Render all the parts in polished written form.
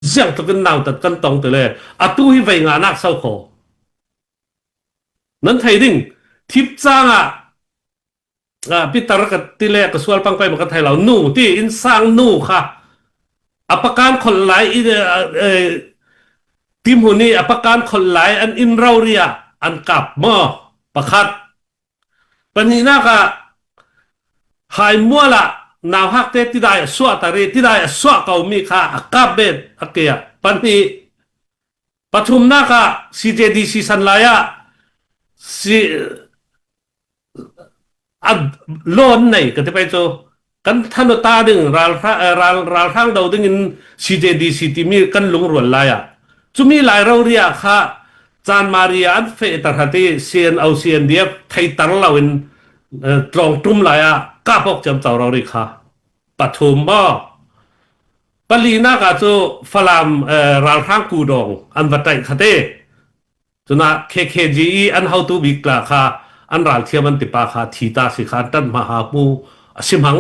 เสียงตะกันนาวตัดกันตองตะเลยอะตู้ให้ไว้งานักเศร้าขอนั้นไทยดิ่งทิพจ้างพิตรกัติเลกสวลปังไปมันก็ไทยเรานู่ที่อินสร้างนู่ค่ะอปการคนหลายทีมหุ่นนี้อปการคนหลายอันอินเราเรียอันกับมอประคัดปัญหาก็หายมัวละนาวฮักเตที่ได้สวตารีที่ได้สวเก่ามีค่ะกับเบ็ดอักเกียปัญหาปฐุมนาก็ CJDC สันลายะอัดโลนไหนก็จะไปโจกันท่านตาดึงราลทางดาวดึง CJDC ที่มีกันลงรวนลายะจุมีหลายเราเรียกค่ะจานมาริอันเฟตร์ฮัตเซียนเอาเซียนเดียบไทยตั้งเราเป็นตรองตุ้มลายะก้าพกจำเจ้าเราเรียกค่ะปฐุมบ่ปลีนากาโจฟลามราลทางกูดองอันวัดไตขัดเตจุนะ KKGE อันเฮาตูบิกลาค่ะอันรัลเทียมันติปาค่ะทีตาสิขาตันมหาปูสิมัง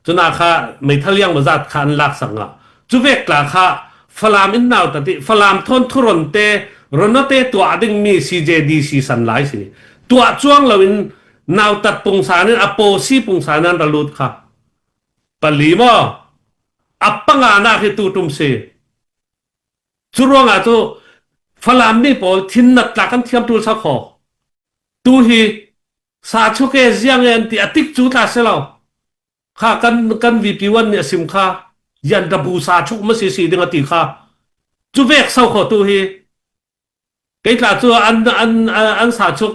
จุนาค่ะไม่ทะเลียงมาจัดคันลักสังะจุเวกลาค่ะฟลามอินนาวตัดฟลามทนทุรนเตรนเตตัวดึงมี CJDC สันหลายสิตัวจ้วงเราอินนาวตัดปุงสานันอโปซีปุงสานันระลุดค่ะปลีมออัปปังอานาคิตูตุมเซจุรวงอาโจฟลามนี่ปอทินนัดลักกันเทียมตูสักขอตูฮีสาชุกเอเซียงเอ็นที่อติกจูตาเสลาข้ากันวีพีวันเนี่ยสิมข้ายันดับูสาชุกมาสีดึงอติข้าจูเวกเศร้าขอตูฮีเกิดละตัวอันสาชุก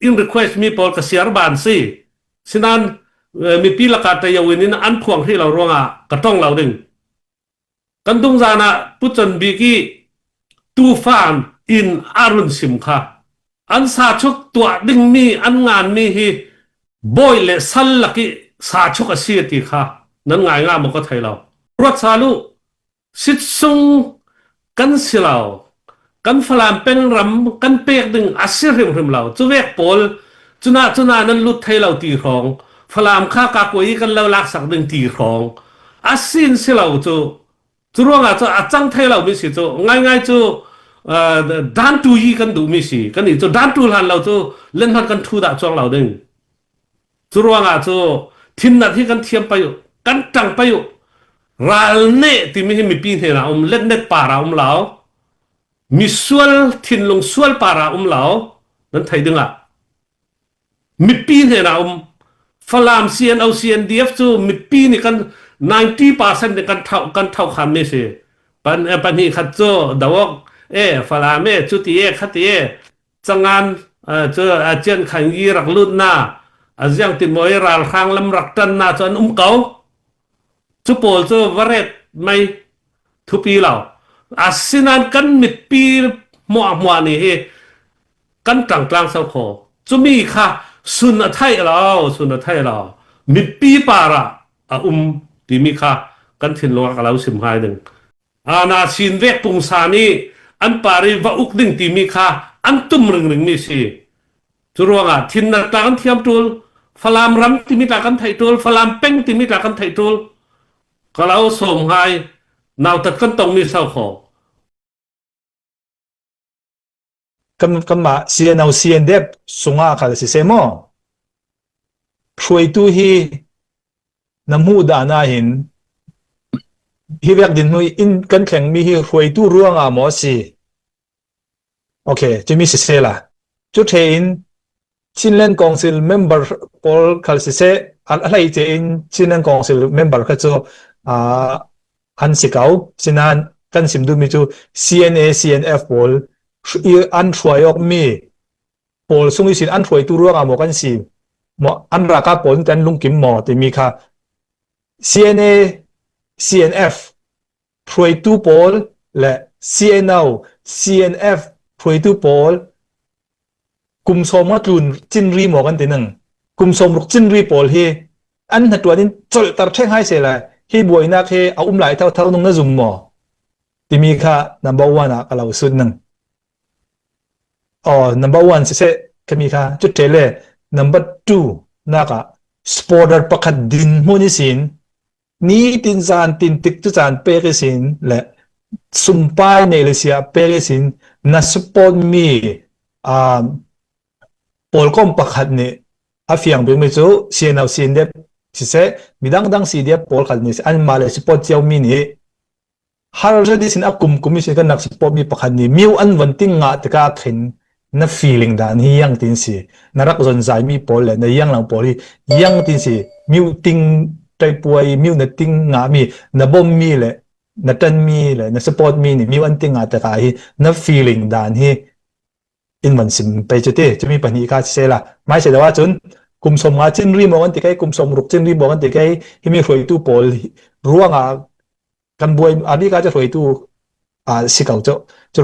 อินรีเควสมีปอลกเสียร์บานซีฉะนั้นมีปีละกาตยาวินินอันพวงที่เราร้องก็ต้องเราดึงกันตุงจานะปุจจันบีกีตูฟานอินอารุณสิมข้าอันสาชุกตัวดึงมีอันงานมีฮีบอยเลสัลลักสาชุกเสียตีค่ะนั้นง่ายง่ายมันก็ไทยเรารถสาลุสิทซุงกันสิเรากันฟลามเป็นรำกันเปียกดึงอาศิริมเราจุเวกโปลจุนานั้นลุดไทยเราตีรองฟลามข้ากากวยกันเราลักสักดึงตีรองอาศินสิเราจุร่วงอาจังไทยเราไม่สิจุง่ายจุด้านตูยีกันดูมิสิกันนี่ด้านตูหันเราเล่นหันกันทูดาจ้องเราดึงจุรวงทินนัดที่กันเทียมไปอยู่กันจังไปอยู่ราลเนที่ไม่ให้มีปีนเห็นเราเล่นเน็ตป่าเราเรามีส่วนทินลงส่วนป่าเราเรานั้นไทยดึงมีปีนเห็นเราฝรั่งเซียนเอาเซียนเดียฟจูมีปีนี่กัน90%ในกันเท่าคันไม่ใช่ปันนี้ขัดโจดาวฟลามจุติขัดจังงานเจออาเจียนขันยีรักลุ่นหน้าอาเจียงติมวยราลข้างลำรักตันหน้าจนเก่าจุโปลวเรศไม่ทุปีเราอาศินันกันมิดปีมัวนี่กันกลางเสาขอจุมีค่ะสุนทรเรามิดปีปาระที่มีค่ะกันถิ่นลงกับเราสิมหายหนึ่งอาณาชินเวกปุงสานีอันปาริวะอุกดึงที่มีค่ะอันตุ่มรึงมีสิจุรวงทินนักการเทียมตูลฟลามรำที่มีตากันไทยตูลฟลามเป้งที่มีตากันไทยตูลก็เราส่งให้นาวตัดกันตรงมีเศร้าขอกำมาเซียนเอาเซียนเด็บสงอาคาสิเซมอช่วยตู้ฮีน้ำหูดานาหินฮีเวกดินมืออินกันแข่งมีฮีช่วยตู้ร่วงหมอสีโอเคจะมีสิเซล่ะจุดเห็นชินเลนกองซิลเมมเบอร์พอลคาลสิเซอะไรจะอินชินเลนกองซิลเมมเบอร์ก็จะอันสิเกาสินันกันสิมดูมีจู CNA CNF พอลอันช่วยออกมีพอลส่งสินอันช่วยตู้ร่วงหมอกันสิหมออันรักกับพอลกันลุงกิมหมอที่มีค่ะ CNA CNF ช่วยตู้พอลและ CNO CNF ช่วยตู้พอลกุมสมจุนจินรีหมอกันตีหนึ่งกุมสมรุกจินรีพอลเฮอันตัวนี้จดตัดเช็คให้เสียเลยเฮบวยนักเฮเอาไหลเท่านุ่งน่าจุ่มหมอที่มีค่ะ number one ก็เราสุดหนึ่งnumber one เสร็จก็มีค่ะจุดเทเล number two นักสปอร์ตประคัดดินมุนิสินนี้ตินจานตินติกจุจานเปกสินและ sumpay na Ilesya Pelisin na support mi polkom pakhat ni afiang bing mi chu sianaw sindep si se midang si dia pol khat ni an male support chiao mi ni har jadi sin akum commission kan nak support mi pakhat ni miu an wanting nga taka khin na feeling dan hi yang tin si narak zon zai mi pol le na yang lang poli yang tin si miu ting tai puai miu na ting nga mi na bom mi le na tan mi le na support mi ni miu an ting nga taka hi na feeling dan hi in man sim pe chute chumi pani ka sela mai se dawa chun kumsom nga chin ri mo kan tikai kumsom ruk chin ri mo kan tikai himi roi tu pol ruanga kan buai abi ka ja roi tu sikau cho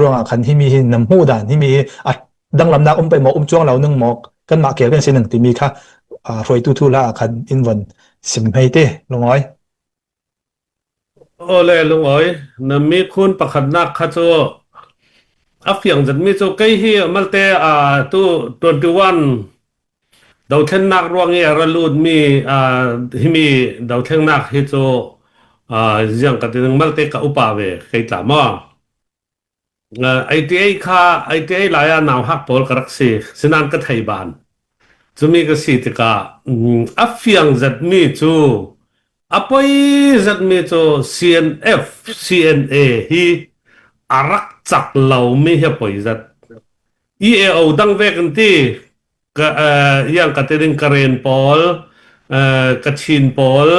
ruanga khan himi hi nam hu dan himi dang lam na pe mo chuang lau nung mo kan ma kel kan sin nang ti mi kha roi tu la khan in wan sim hei te longoi ole longoi na mi khun pakhat nak kha cho afiang jat mi cho kai hi malte tu 21 dau then nak ruang e ralut mi himi dau then nak hi cho yang ka tin malte ka upa ve kai ta ma ITA kha ITA la ya naw hak pol karak si sinan ka thai ban chumi ka si tika afiang jat mi chu apoi zat mi cho CNF CNA hi arak chak lau mi he poi zat EAO dang ve kan ti ka yang ka tin karen pol ka chin pol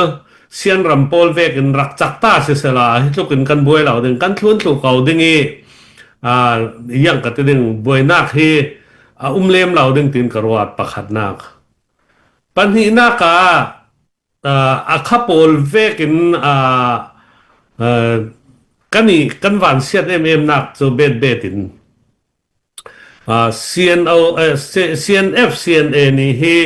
sian ram pol ve kan rak chak ta se sela hi tukin kan buai lau ding kan thun tu kau ding i yang ka tin buai nak hi lem lau ding tin karwat pakhat nak pan hi na ka couple vekin kani kan van siat nak so betin CNF CNA ni hi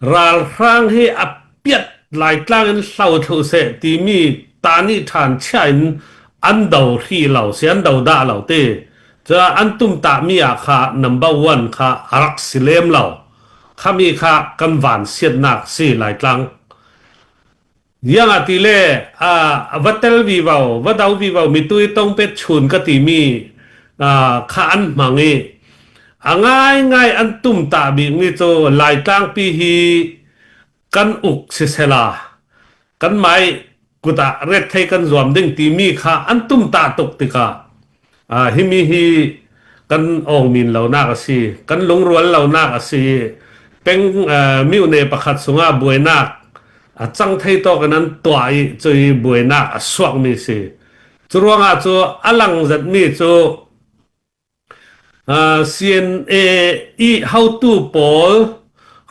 ral rang hi apiat lai tlang in sau thu se ti mi tani than chain an dau hi lau sian dau da lau te cha an tum ta mi kha number 1 kha arak silem lau khami kha kan van siat nak si lai tlang yang atile vatel vivau vadau vivau mitui tong pet chun ka ti mi kha an mangi ngai an tum ta bi mi cho lai tang pi hi kan uk se sela kan mai kuta ret thai kan zom ding ti mi kha an tum ta tok tika himi hi kan ong min lau na ka si kan lung rual lau na ka si peng miu ne pakhat sunga buenak chang thai to kanan twai choi buenak aswak mi si churonga chu alang zat mi chu CNA how to pol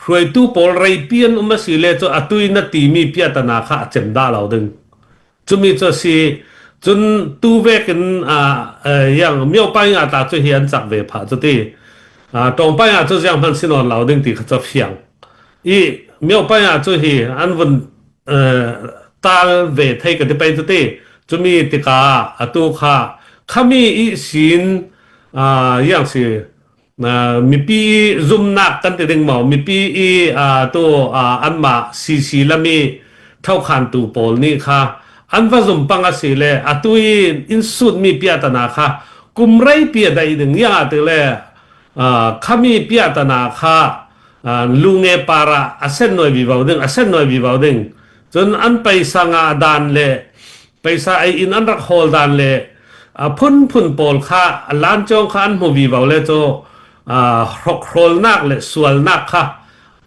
roi tu pol rai pian si le cho atui na ti mi pia ta na kha chem da lau ding chumi cho si chun tu ve ken yang miao pai nga ta cho hian chak ve pha cho ti tong pai nga cho yang han sinon lau ding ti kha cho phiang miao pai nga cho hi an vun tal ve thai ka ti pai cho ti chumi ti ka atu kha khami sin yang si mi pi zoom nak kan te ding mau mi pi to an ma CC lami thau khan tu pol ni kha an va zoom panga si le atui in sut mi pia ta na kha kumrai pia dai ding ya te le khami pia ta na kha lunge para asen noi vi bau ding chon an paisa nga dan le paisa ai in an rak hol dan le phun pol kha lan chong khan mo vi bau le cho rok rol nak le sual nak kha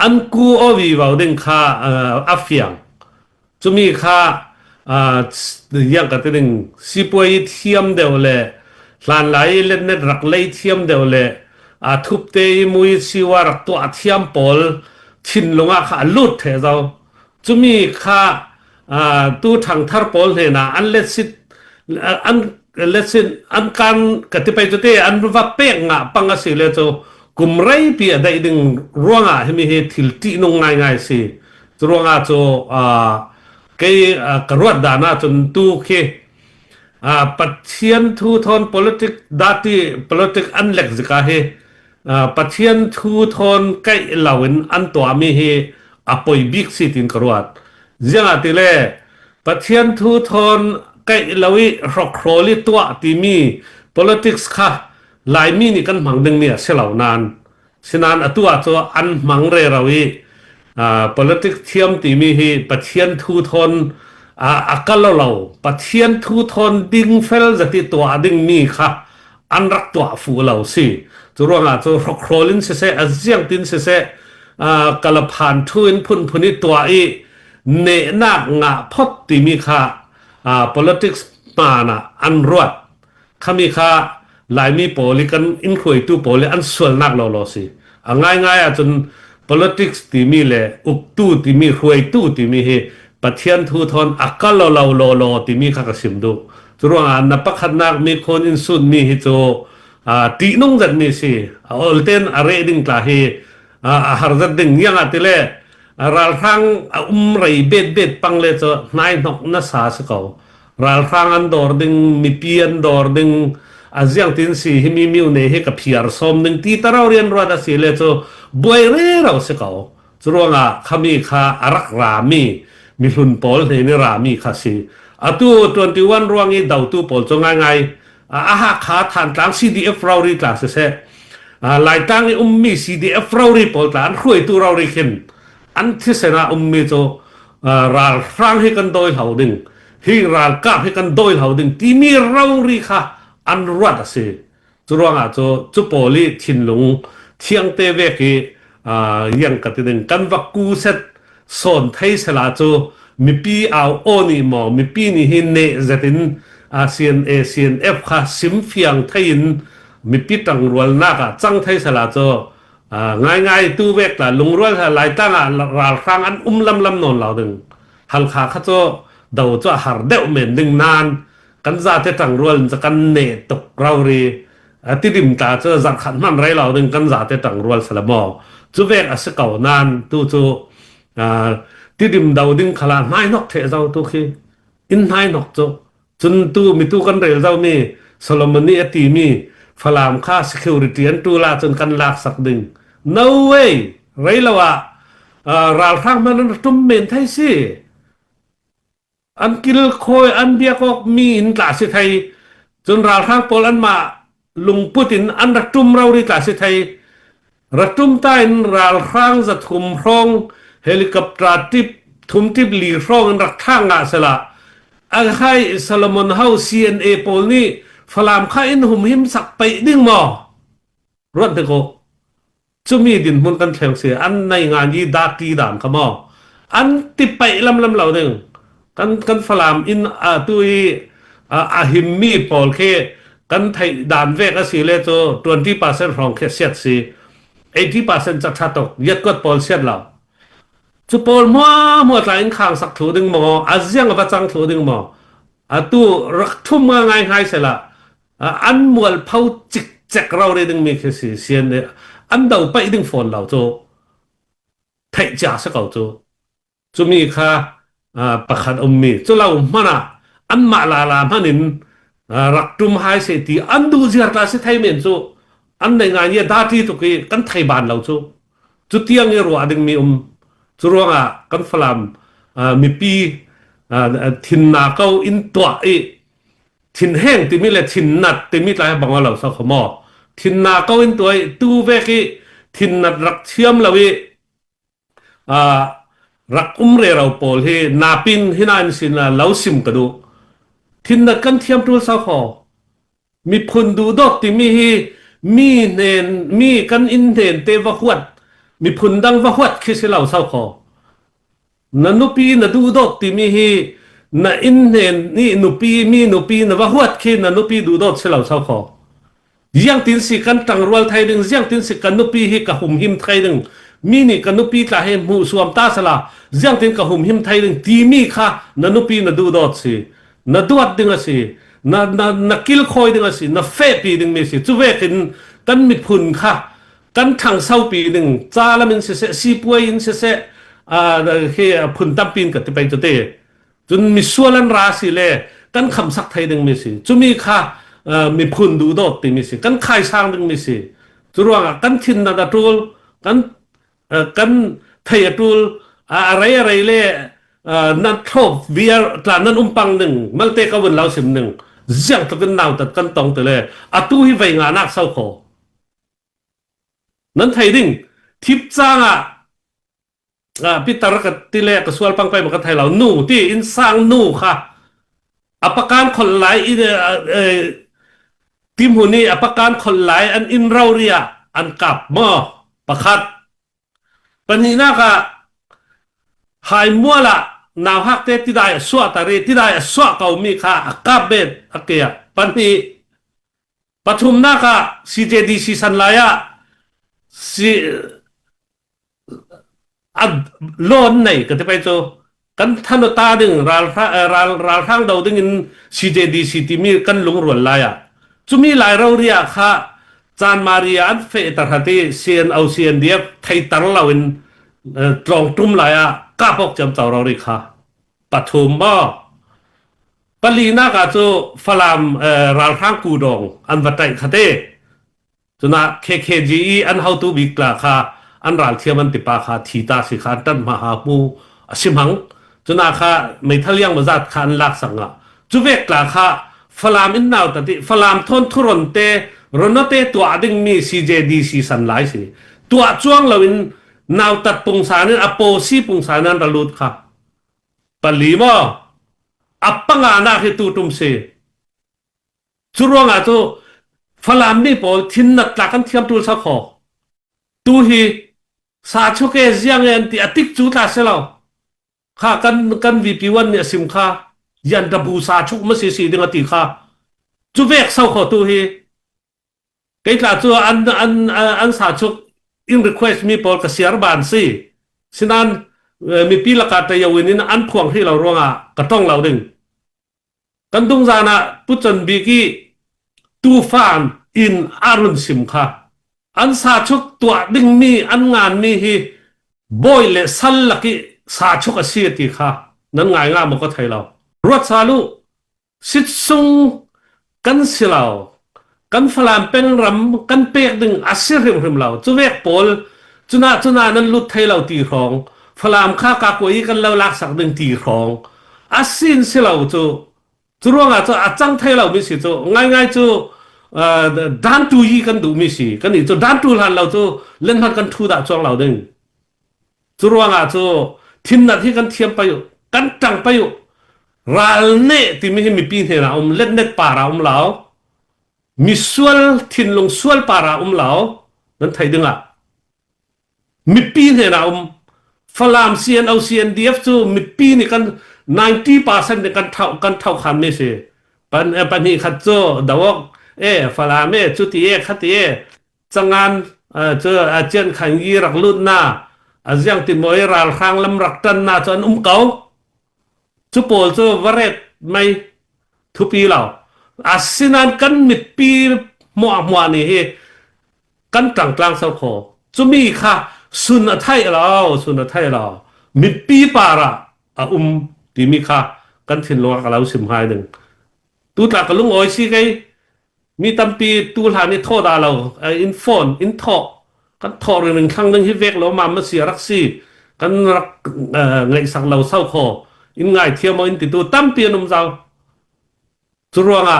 an ku o vi bau ding kha afiang chumi kha yang ka ting sipoi thiam deu le lan lai le net rak lei thiam deu le thup te mui siwa rak to thiam pol thin longa kha lut the zau chumi kha tu thang thar pol he na an let sit an lesson an kan katipai to te an va pek nga panga si le cho kumrai pi dai ding ruanga hemi he thilti nong ngai si ruanga cho ke karwat dana chun tu ke pathian thu thon politic dati politic unlex ka he pathian thu thon kai lawin an to mi he apoi big sit in karwat zia ti le pathian thu thon ไกลวิรกโครลิตัวที่มี politics ค่ะหลายมีนี่กันหมังดึงเนี่ยเสลานานฉะนั้นตัวตัวอันหมังเรราวิpolitics เทียมที่มีให้ปะเทียนทูทนอักลเราปะเทียนทูทนดิ้งเฟลจะติตัวดิ้งมีค่ะอันรักตัวฟูเราสิตัวรองตัวรกโครลินเสเสอเจียงตินเสเสกลผ่านทุนพุนิตัวเนนักงะพดที่มีค่ะpolitics มานะอันรวดขมีค่ะหลายมีโพลิกันอินคุยตู้โพลิอันส่วนนักเราสิง่ายจน politics ที่มีเลยอุกตู้ที่มีคุยตู้ที่มีเฮปะเทียนทูทอนอักลเราที่มีค่ะกสิมดูตัวนับพักนักมีคนอินสุดมีฮิโจตีนุ่งจัดมีสิอัลเทนอะไรดิ่งกลาเฮหาจัดดิ่งยังอัติเล่รัลฟังไรเบ็ดปังเลยจะนายนกนัสาสกาวรัลฟังอันดอร์ดิ่งมีเปียนดอร์ดิ่งอาเซียนตินสีฮิมีมิวเนเฮกับพิอาร์สมดิ่งที่ตราเรียนรัวดัสิเลยจะบวยเร่เราสกาวจรวงขมีข้ารักรามีหุ่นปอลในรามีข้าสิตัว21รวงนี้ดาวตัวปอลจะง่ายหาขาทานกลาง CDF เรารีกลาสเสหลายตั้งมี CDF เรารีปอลตานรวยตัวเรารีขึ้นอันที่เสนามีโจรัลฟังให้กันโดยเหาดึงให้รัลกาบให้กันโดยเหาดึงที่มีเรารีค่ะอันรัดสิจรวงโจจุปอลีทินลงเที่ยงเตเวกียังกัดดึงกันวักกูเซตสอนไทยสลาโจมีปีเอาโอนี่มอมีปีนี่หินเนจตินCNF ค่ะสิมเฟียงไทยนมีปีตังรวลนักจังไทยสลาโจง่ายตู้เวกละลุงรวลหลายตั้งราลฟังอันลำนนเหล่าดึงฮัลคาข้าโจดาวโจหาร์เดวเมนดึงนานกันจะเตตังรวลจะกันเนตกเรารีที่ดิมตาโจจักขันมันไรเหล่าดึงกันจะเตตังรวลสลามอจูเวกอสเก่านานตู้โจที่ดิมดาวดึงขลาไม่นกเทเจ้าตุคีอินไม่นกโจจนตู้มีตู้กันเรลเจ้ามีโซโลมอนีตีมีฟลามค่า security อันตู้ลาจนกันลากสักดึง no way ไรแล้วราลฟังมันตุ้มเมนไทยสิอันกิลโคยอันเบียก็มีอินกลาสิไทยจนราลฟังโปลันมาลุงปูตินอันรัตุมเราดีกลาสิไทยรัตุมใต้ราลฟังจะทุ่มร้องเฮลิคอปเตอร์ทิปทุ่มทิปลีร้องรักทางอาสละอันให้ซาลมอนเฮา CNA โพลนี่ฟลามข้าอินหุมหิมสักไปดิ้งมอรถเด็กจะมีดินมุนกันแข่งเสียอันในงานยีดาตีด่านขมออันติไปลำเหล่านึงกันฟลามอินตุยหิมมีโพลเคกันไทยด่านเวกสิเลโต20%ของเคสเซียดสิ80%จะชัดตกยัดกดโพลเซียดเราจุปอลมัวใจอินข้างสักถูดึงมออาเซียงกับจังถูดึงมอตัวรักทุ่มง่ายเสละอันมัวเผาจิกแจกเราเลยดึงมีแค่สี่เสียนเนี่ยอันเดาไปดึงฝนเราโจไทยจ่าสักเอาโจจะมีค่าประคันมีจะเรามันอันมาลามันนินรักทุ่มหายเสียทีอันดูเสียตาเสียไทยเมนโจอันในงานเนี่ยดาที่ตุกี้กันไทยบ้านเราโจจุดเที่ยงเนี่ยรัวดึงมีจรวงกันฟลามมีปีทินนาเก้าอินตัวทินแห้งที่มีเลยทินนัดที่มีอะไรบางวันเราสักขมอทินนาเก้าอินตัวตู้เวกีทินนัดรักเชื่อมเรารักเรเราโปลเฮนาปินฮินาอินสินะเหลาซิมกระดูทินนัดกันเทียมตัวสักขอมีพุนดูดอกที่มีเนนมีกันอินเนนเตวะขวดมีพุนดังวะขวดคิดสิเราสักขอนันนุปีนัดูดอกที่มีนัอินเนนนี่นุปีนัวะขวดคิดนันนุปีดูดอกสิเราสักขอยังตินสิกันตังรัวไทยดึงยังตินสิกันนุปีฮิกะหุมหิมไทยดึงมีนี่กันนุปีกะเฮมูสวมตาสละยังตินกะหุมหิมไทยดึงที่มีค่ะนันนุปีนัดูดอกสินัดวัดดึงสินักิลคอยดึงสินัเฟปีดึงมีสิจูเวกินกันมิพุนค่ะกันทางเศร้าปีดึงจ้าละมันเสซีป่วยอินเสเฮพุนตั้มปีนกับที่ไปจุดเตจนมีส่วนราศีเล่กันคำสักไทยดึงมีสิจุมีค่ะมีพุนดูดอดติมีสิกันขายช่างดึงมีสิจุรวงกันทินนาดาตูลกันไทยตูลอะไรเล่ nan thop via tla nan umpang ning malte ka wen lau sim ning jiang to kan naw tat kan tong te le atu hi vai nga nak sau kho nan thai ding thip changa pitar ka tile ka sual pang pai ma ka thai lau nu ti in sang nu kha apakan khol lai tim huni apakan khol lai an in rau ria an kap mo pakhat panina ka hai mua la naw hak te ti dai swa tari ti dai swa ka mi kha akap bet akia pani pathum na ka CJDC san laya si ad lon nei ka te pai cho kan thano ta ding ral thang dau ding in CJDC ti mi kan lung rual laya chumi lai rau ria kha chan maria an fe tar hati cn au cndf thai tar lawin trong tum laya ka pok cham chaw ro ri kha pathum ba palina ka chu falam ral thang ku dong an watai khate chuna kkge an how to be kla kha an ral thiam an tipa kha thita si kha tan ma ha pu asimhang chuna kha mai thaliang bazat khan lak sanga chuwek kla kha falam in naw tati falam thon thuron te ronote tua ding mi CJDC san lai si tua chuang lawin naw tat pungsanin apo si pungsanan ralut kha palimo apanga na hi tu tum se churonga to falam ni pol thin nat la kan thiam tul sa kho tu hi sa chuke jiang en ti atik chu ta se lo kha kan VP1 ni sim kha yan da bu sa chuk ma si ding ati kha chu vek sau kho tu hi cái là cho anh sa chuk in request mi pol ka siar ban si sinan mi pi la ka ta yawin in an phuang hi lo ronga ka tong lo ding kan dung jana puchan bi ki tu fan in arun sim kha an sa chuk tua ding mi an ngan mi hi boy le sal la ki sa chuk a si ti kha nan ngai nga mo ko thai lo ruat sa lu sit sung kan silao kan falam pen ram kan pek ding asir rim lao chu vek pol chuna nan lut thai lao ti rong falam kha ka koi kan lo lak sak ding ti rong asin silao chu ronga chu achang thai lao mi si chu ngai chu dan tu yi kan du mi si kan ni chu dan tu han lao chu len han kan thu da chong lao ding chu ronga chu thin na thi kan thiam pa yu kan tang pa yu ral ne ti mi pi the na let net pa ra lao mi sual thin long sual para lao nan thai dinga mi pi ne na falam cn au cndf chu mi pi ni kan 90% ne kan thau khan me se pan hi khat cho dawok falam chu ti khati changan cho a chen khan yi rak lut na azyang ti moi ral khang lam rak tan na chon kau chu pol chu varet mai thu pi lao asinan kan mit pi mo ni he kan tlang sau kho chumi kha sun thai lao mit pi para ti mi kha kan thin lo ka lau sim hai ding tu ta ka lung oi si kai mi tampi tu la ni tho da lo in phone in tho kan tho ring khang ding hi vek lo ma sia rak si kan rak ngai sak lo sau kho in ngai thiam in ti tu tampi num zau churonga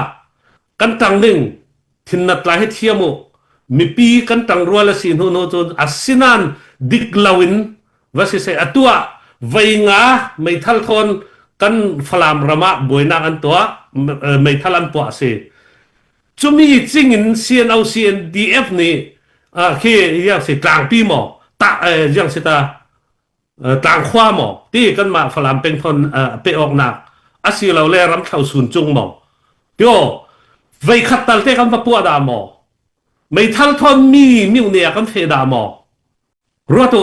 kan tang ding thin nat la he thiamu mi pi kan tang ruala sin hu no chon asinan dik lawin wasi se atua vainga mai thal thon kan falam rama boina an to mai thalan po ase chumi chingin cnau cndf ni khi yang se tlang pi mo ta yang se ta tlang khwa mo ti kan ma falam peng thon pe ok nak asi lo le ram thau sun chung mo yo vậy khát tal te kan pa pu da mo mai thal thon mi ne kan phe da mo roto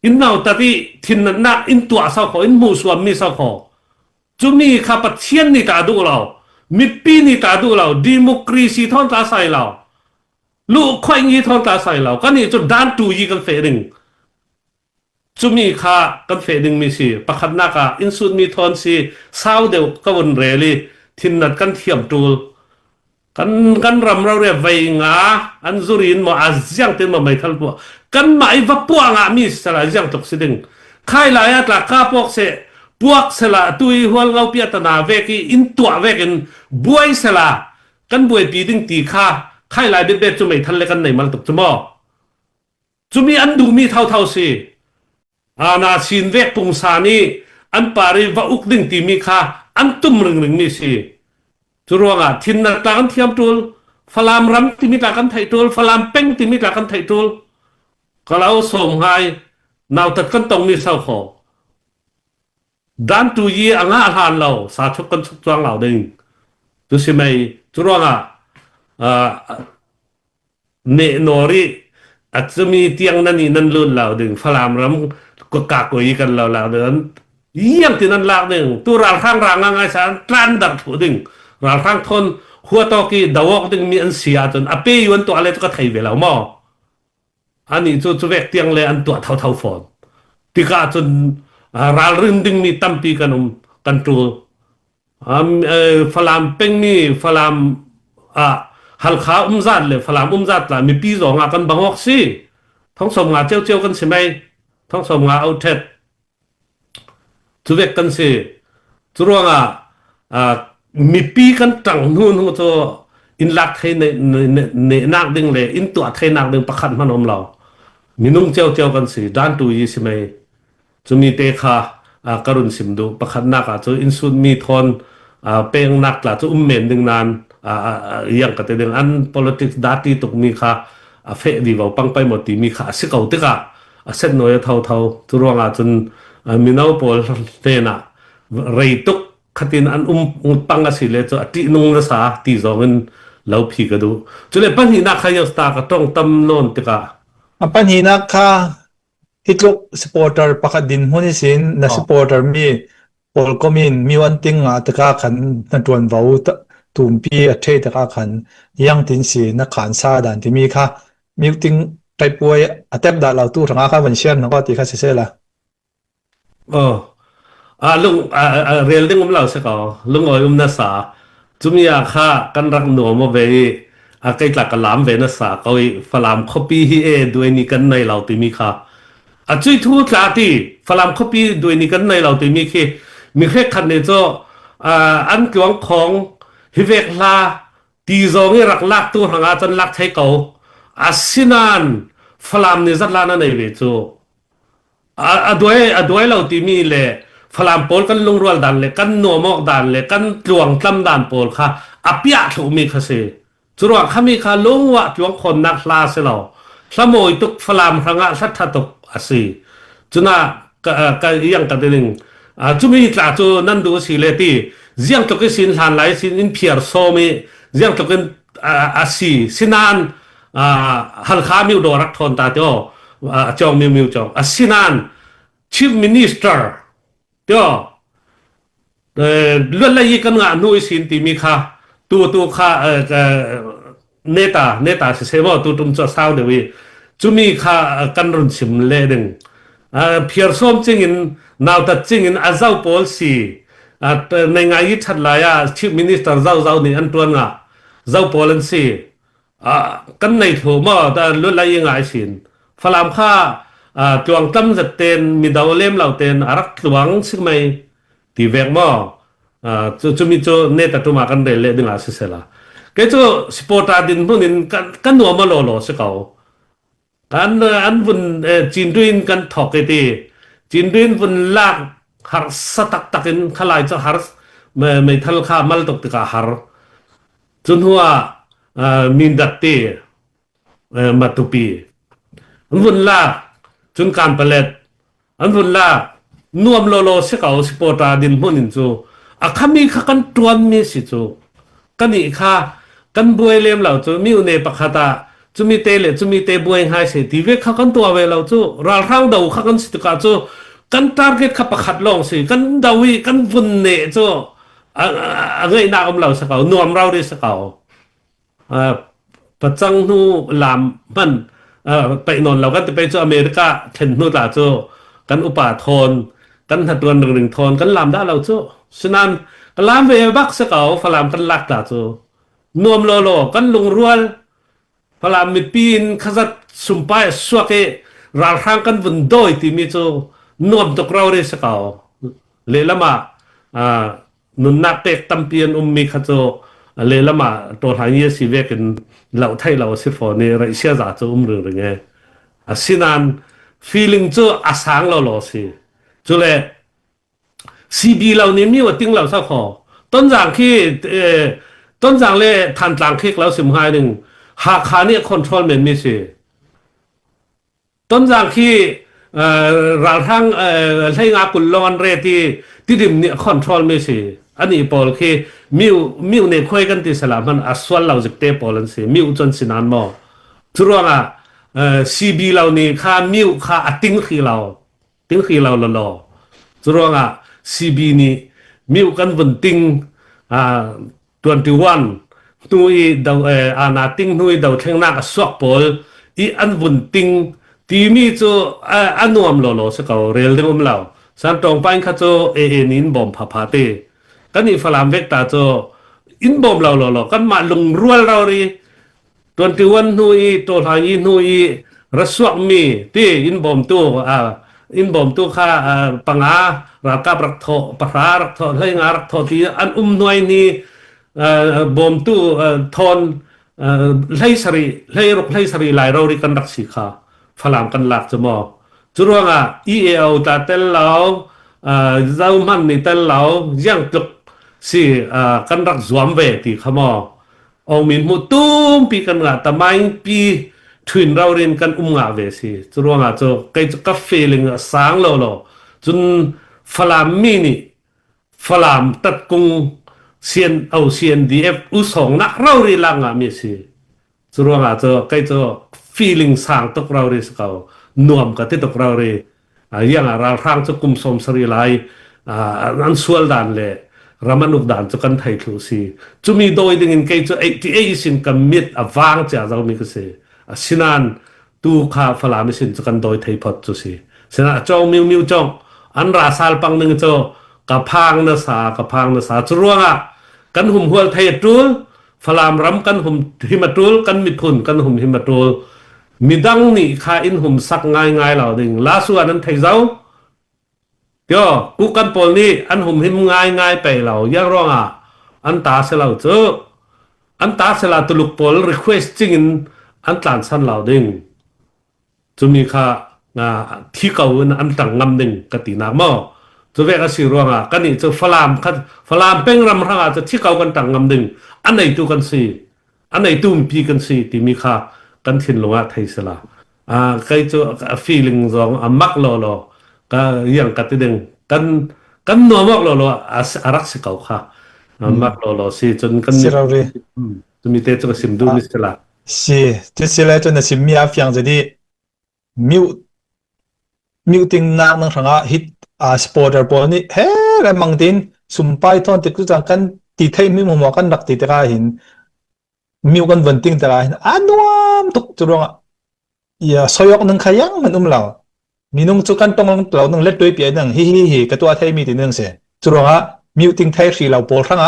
in naw ta ti thin na in tua sa kho in mu swam mi sa kho chu mi kha pa thian ni ta du lao mi pi ni ta du lao democracy thon ta sai lao lu khoi ngi thon ta sai lao kan ni chu dan tu yi kan fe ding chu mi kha kan fe ding mi si pakhat na ka in sun mi thon si sao deu ka won reli thin nat kan thiam tul kan ram rau re vai nga an zurin mo azyang tin mo mai thal po kan mai va puanga mi sala azyang tok siding ค่ายหลายอัตรากาปอกเสพวกสละตุยหัวเราเปียตนาเวกีอินตัวเวกินบวยสละกันบวยปีดึงตีค่ายหลายเบ็ดๆจุไม่ทันเลยกันไหนมันตกจมอจุมีอันดูมีเท่าสิอาณาสินเวกปุงสานีอันปาริวะอุกดึงตีมีอันตุมรึงมีสิจุรวงทินนักการเทียมตูลฟลามรัมที่มีการไถ่ตูลฟลามเป็งที่มีการไถ่ตูลก็เราส่งให้นาวตัดกันตรงมีเศร้าขอด้านตุยีอ่างอาหารเราสาธุกันทุกจวงเราดึงดูสิไหมจุรวงเนโนรีอาจจะมีเตียงนั่นนี่นั่นลุ่นเราดึงฟลามรัมก็กากอยกันเราเดินเยี่ยมที่นั่นลากดึงตัวเราข้างรางง่ายๆสารตรันดักถูดึงเราข้างทนหัวตอกีดาวกดึงมีอันเสียจนอเปยวนตัวอะไรก็ไทยเวลาหม้ออันนี้จะเวกเตียงเลยอันตัวเท่าฝนที่กาจนราลรึงดึงมีตั้มปีกันตัวฟลามเป็งมีฟลามฮัลขาจัดเลยฟลามจัดละมีปีสองกันบางออกสิท้องสมงาเจียวกันใช่ไหมท้องสมงาเอาเท็ดจะเวกกันสิจุรวงมีปีกันจังนู่นหัวตัวอินลักให้ในนักดึงเลยอินตัวให้นักดึงประคันมันอมเรามีนุ่งเจียวกันสิด้านตัวยี่สิไหมจะมีเตคากรุณสิมดูประคันนักจะอินสุนมีทอนเป็นนักละจะเมนดึงนานอย่างกระเตดึงอัน politics ดาตีตกมีเฟดีว่าปังไปหมดตีมีสิเก่าติกเส้นน้อยเท่าจุรวงจนมีน้าปอลเตนะเรยตุกขัดินอันปังกสิเลจะตินุงละสาตีจงเงินเหล่าพีก็ดูจุเลยปัญหานักขยันสตาก็ต้องตำนนติกาปัญหานักฮิตลุกสปอร์เตอร์ปักดินหุ่นสินนะสปอร์เตอร์มีปอลก็มีวันติงตะกาขันนันตวนวาวตุ่มปีอัดเทตะกาขันยังตินสีนักขานซาดันที่มีมีติงไตป่วยอัตเต็บดาเราตู้ทางอาคาวันเชียนแล้วก็ตีเสียละลุงเรียนเรื่องเราสักก่อนลุงอ๋อยนัสสาจุมีอาค่ากันรักหนูมาเวใกล้หลักกลามเวนัสสาเขาฟลามคอปีฮีด้วยนี่กันในเราตีมีจุยทูตลาตีฟลามคอปีด้วยนี่กันในเราตีมีแค่คันเนี่ยจ้อันกวงของฮิเวกลาตีจงให้รักลักตัวทางอาจารย์ลักใช้เขาสินันฟลามเนี่ยจัดลานั่นเองเวจูด้วยเราที่มีเลยฟลามโพลกันลงรัวดันเลยกันนัวมอกดันเลยกันจวงตำดันโพลค่ะอภิยาถูมีค่ะสิจวงข้ามีค่ะลงวะจวงคนนักลาเสลาสมอยตุกฟลามทางอาสัตตุกอาศิจุน่าก็ยังกันดึงจุมีตราจูนั่นดูสิเลตียังตุกสินหันไหลสินอินเพียร์โซมียังตุกินอาศิสินันฮัลขามิวโดรักทนตาเจ้าจองมิวจองสินันChief Minister เดี๋ยวเรื่องอะไรกันงานนู่นสินที่มีตัวเนตาเสียว่าตัวตุ้มจะสาวเดี๋ยวจุมีกันรุ่นสิมเล่ดึงเพียร์ส้มจริงนาวตัดจริงอาเจ้าโพลสีในงานยิ่งชัดเลยChief Minister เจ้านี่อันตัวงาเจ้าโพลสีกันในถูกมั้งแต่เรื่องอะไรยังไงสินฝรั่งจวงตั้มจะเต้นมีดาวเล่มเราเต้นอารักหลวงซึ่งไม่ตีแวกมั้งจะมีโจเนตตัวมากันเดลเลยดึงอาศิเสละก็จะสปอร์ตดินพวกนี้กันหัวมาโลสักเอาอันบุญจีนด้วยกันถอกไอตีจีนด้วยบุญลากหาสตักกันขลายจะหาไม่ทัลข้ามัลตกติกาหาจนหัวมินดัตตีมาตุปีอันบุญลากจนการเปลิดอันบุญละนวมโลเสกเอาสปอร์ตดินพวกนี้จูข้ามีกันตรวนมีสิจูกันอีกกันบวยเลี้ยมเราจูมีอุเนปขัตาจูมีเตเลจูมีเตบวยหายเสียทีเวข้ากันตัวเวเราจูราร่างดาวข้ากันสิตกาจูกันทาร์เก็ตข้าประคัดลงสิกันดาวีกันบุญเนจูเงยหน้าอมเราสกาวนวมเราได้สกาวปัจจังนูลามมันไปนนเราก็จะไปที่อเมริกาเทนนู่นล่ะโจกันอุปาทนกันหัดตัวหนึ่งทนกันลามได้เราโจฉะนั้นกันลามเวบักสกาวฝรั่งกันลักล่ะโจนวมโลกันลงรัวฝรั่งมีปีนขจัดสุ่มไปสวกเอราข้างกันวุ่นโดยที่มีโจ นวมตกเราเรสกาวเลละมานุนนักเตกตัมเปียนมีขโจเลละมาตัวทางเยสิเวกันเหล่าไทยเหล่าสิฟอนี่ไรเสียจากจะเรื่องไงสินัน feeling จูอาสังเราหล่อสิจูเลซีบีเหล่านี้มีว่าติ้งเหล่าสักขอต้นจากที่ต้นจากเลยทันจางคิกแล้วสิมหายหนึ่งหากขานี่คอนโทรลเหมือนมีสิต้นจากที่เราทั้งให้งากุลลอนเรที่ดิมเนี่ยคอนโทรลไม่สิอันนี้ปอลคือมิวเนี่ยคุยกันที่สลามันอัศวรเราจะเตะปอลันสิมิวจนสินานมอจุดว่าซีบีเรานี่ข้ามิวข้าติ้งคือเราหล่อจุดว่าซีบีนี่มิวกันวันติ้ง21นุยดาวนาติ้งนุยดาวเทงนักสวกปอลอีอันวันติ้งที่มีจูอันนวมหล่อๆสักเอาเรียลเรื่องเราสันตรงไปข้าจูนินบอมพาเตกันนี่ฝรั่งเวกตาจูอินบอมเราหล่อๆกันมาลงรัวเราดิ21นุยตัวทางอีนุยรัสวกมีที่อินบอมตัวข้าปังอารักกับรักโทปะรารักโทให้งารักโทที่อันหน่วยนี้บอมตัวทอนให้สรีหลายเราดิกันรักสิขาฝรั่งกันหลักจะมอจุดว่าEAO ตาเตลเราเจ้ามันนี่เตลเรายังจุกสิกันรักสวมเวทีขมอเอามินมุตุ้มปีกันงาแต่ไม่ปีถึงเราเรียนกันงาเวสิจุดว่าจะใกล้จะกับฟีลิ่งสางเราจนฝรั่งมีนี่ฝรั่งตัดกุงCNDF อุสองนักเราเรียนลังมีสิจุดว่าจะใกล้จะfeeling สร้างตกเราเรสเก่านวมกับที่ตกเราเรยังเราทางจะกุมสมสรีไลอันสวลดันเลยรามันุกดันจะกันไทยทุสีจะมีโดยดึงอินเกจที่สินกันมิดวางจากเรามีก็เสียสินันตูข้าฝรั่งมิสินจะกันโดยไทยพอดจุสีสินะจงมิวจงอันราซาลปังหนึ่งจะกับพังเนสาจะรู้ว่ากันหุ่มหัวไทยจูลฝรั่งรำกันหุ่มหิมะจูลกันมิทุนกันหุ่มหิมะจูลมีดังนี่ข้าอินหุ่มสักง่ายเหล่าดึงล่าสุดอันนั้นไทยเจ้าเดี๋ยวกูกันปนนี่อันหุ่มหิมง่ายไปเหล่ายังร้องอันตาเสล่าเจออันตาเสล่าตุลุกปน request จริงอันต่างสั้นเหล่าดึงจะมีข้าที่เก่าอันต่างงำดึงกตินักมั่วจะเวกสิร้องกันนี่จะฝรั่งเป็นรำรังจะที่เก่ากันต่างงำดึงอันไหนตัวกันสิอันไหนตัวมีกันสิที่มีข้ากันทิ้งลงไทยสละใครจะ feeling สองมักหล่อก็ยังกัดติดดึงกันนัวมักหล่อรักสิเก่าค่ะมักหล่อสิจนกันจะมีเตจก็สิมดูมิสละสิที่สิแล้วจนสิมีอาฟียงจะดีมิวติงนักนั่งทางฮิตสปอร์ตบอลนี่เฮ้ยมังดินสุมไปตอนติดกุจังกันตีไทยมิวมัวกันรักติดกันหินมิวกันวันติงแต่ละอันวามตุกจุดว่าอย่าสยกนึงขยังมันเรามีนุ่งจุกันตรงเรานึงเล็ดด้วยเปียนึงฮิกระตัวไทยมีตินึงเสียจุดว่ามิวติงไทยสีเราโปรทั้ง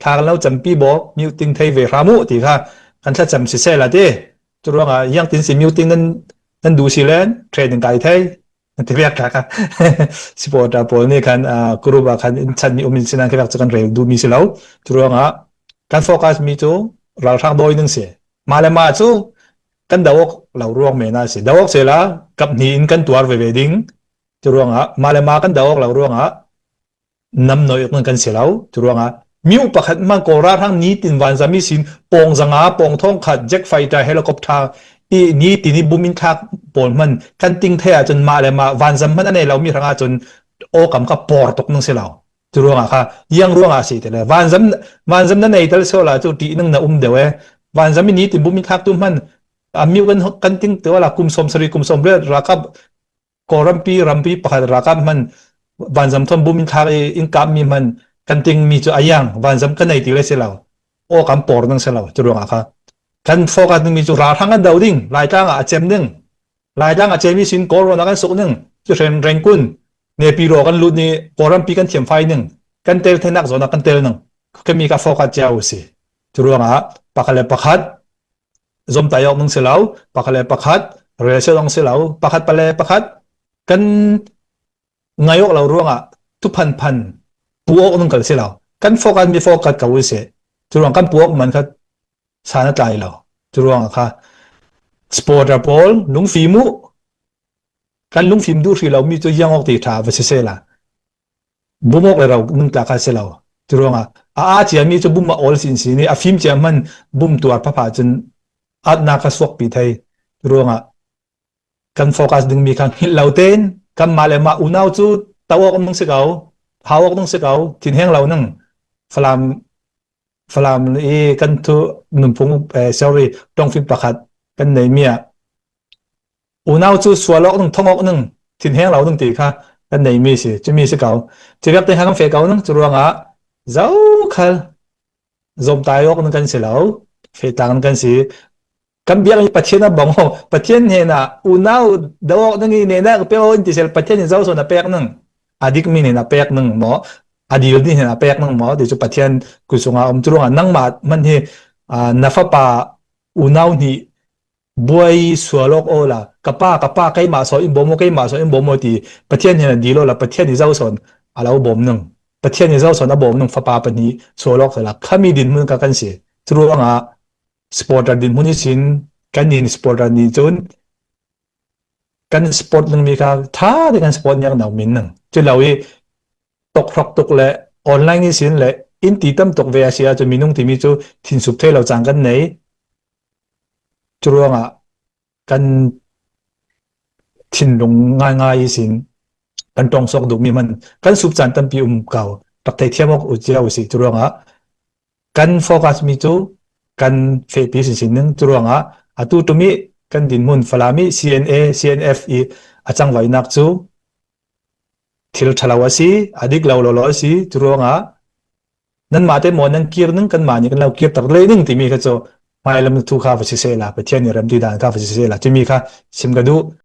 ทางเราจำปีบอกมิวติงไทยเวรามุตีค่ะกันถ้าจำสิเสละเด้จุดว่ายังตินสิมิวติงนั้นดูสิเลนเทรนด์ไกไทยที่เรียกค่ะสปอร์ตบอลนี่กันกรุ๊ปกันฉันมีมินสินันที่เรียกจะกันเร็วดูมีสิแล้วจุดว่าการโฟกัสมีจูเราทางโดยนึงเสียมาเลยมาจูกันดาวกเราร่วงเมน่าเสียดาวกเสียละกับนี่อินกันตัวเวดิ้งจุดว่ามาเลยมากันดาวกเราร่วงน้ำน้อยนึงกันเสียแล้วจุดว่ามิวประคัดมันก็ราทางนี้ตินวันจะมีสินปองจังปองทองขัดเจ็คไฟใจเฮลิคอปเตอร์อีนี้ตินี่บุมินทักปนมันกันติงเทียจนมาเลยมาวันจะมันอันนี้เรามีทางจนโอกำกับปอร์ตกนึงเสียแล้วจุดว่าค่ะยังร่วงสิแต่ละวันจำนั้นในแต่ละโซลาจุดที่นึงนะเดี๋ยววันจำนี้ติบุมิทักตุ้มมันมิวกันติงตัวละกุมสมสรีกุมสมเลือดรักกับกอรัมปีประคัดรักกับมันวันจำทนบุมิทักอินกับมีมันกันติงมีจุดยังวันจำกันในที่เลยเสียแล้วโอกำปอร์ตนึงเสียแล้วจุดว่าค่ะกันโฟกัสนึงมีจุดราทั้งกันดาวดิ้งลายจ้างอาเจมนึงลายจ้างอาเจมีสินโกโรนักกันสุกนึงจุดแรงกุนเนี่ยปีโรกันลุดนี่กอรัมปีกันเทียมไฟนึงกันเตลเทนักโซนักกันเตลนึงก็มีการโฟกัสเจ้าสิจุดว่าปักเลยปักขัดจมตายออกนึงเสียแล้วปักเลยปักขัดเรือเชื่อต้องเสียแล้วปักขัดไปเลยปักขัดกัน ngayok law ruanga tu phan puok nung kal silaw kan fokan mi fokat ka wise turuang kan puok man khat sana tai law turuang kha sporter pol lung fimu kan lung fim du ri law mi to yangok ti tha va se la bumok le raw nung ta ka silaw turuang a chi mi to bum ma all sin ni a film che man bum tuar pha chun at na ka swak pi thai turuang kan focus ding mi khang hil law ten kan malema unaw chu tawok nung se gaw hawok nung se gaw tin heng law nang falam e kan tu nun pung sorry tong film pakhat kan nei mia unaw chu swalok nung thongok nung tin heng law nung ti kha kan nei mi si chumi se gaw chirap te hang fe gaw nung churuanga zau khal zom tayok nung kan se law fe tang kan si kan biang patien na bango patien he na unaw dawok nung ni na pe on ti sel patien ni zau so na pek nung adik mi ni na pek nung mo adil din na pek nung mo de chu patien kusunga turunga nang mat man he nafapa unaw ni buai swalok ola kapa kai ma so imbomo kai ma so imbomo ti patien he na dilo la patien ni zau son alaw bom nung patien ni zau son na bom nung fapa pa ni swalok la khami din mun ka kan si turunga sporter din muni sin kanin sporter ni chun kan sport nang mi ka tha de kan sport yang naw min nang chu lawi tok rok tok le online ni sin le in ti tam tok ve asia chu minung ti mi chu thin sup the lo chang kan nei churonga kan thin lung ngai sin kan tong sok du mi man kan sup chan tam pi kaw tak thai thiamok u chiao si churonga kan focus mi chu kan fe pi sin nang churonga atu tu mi kan din mun falami CNA CNFE achang vai nak chu thil thalawasi adik law lo si churonga nan mate mo nang kir nang kan mani kan law kir tar le ning ti mi kha cho mai lam thu kha va si se la pa thian ni ram ti dan kha va si se la ti mi kha sim ga du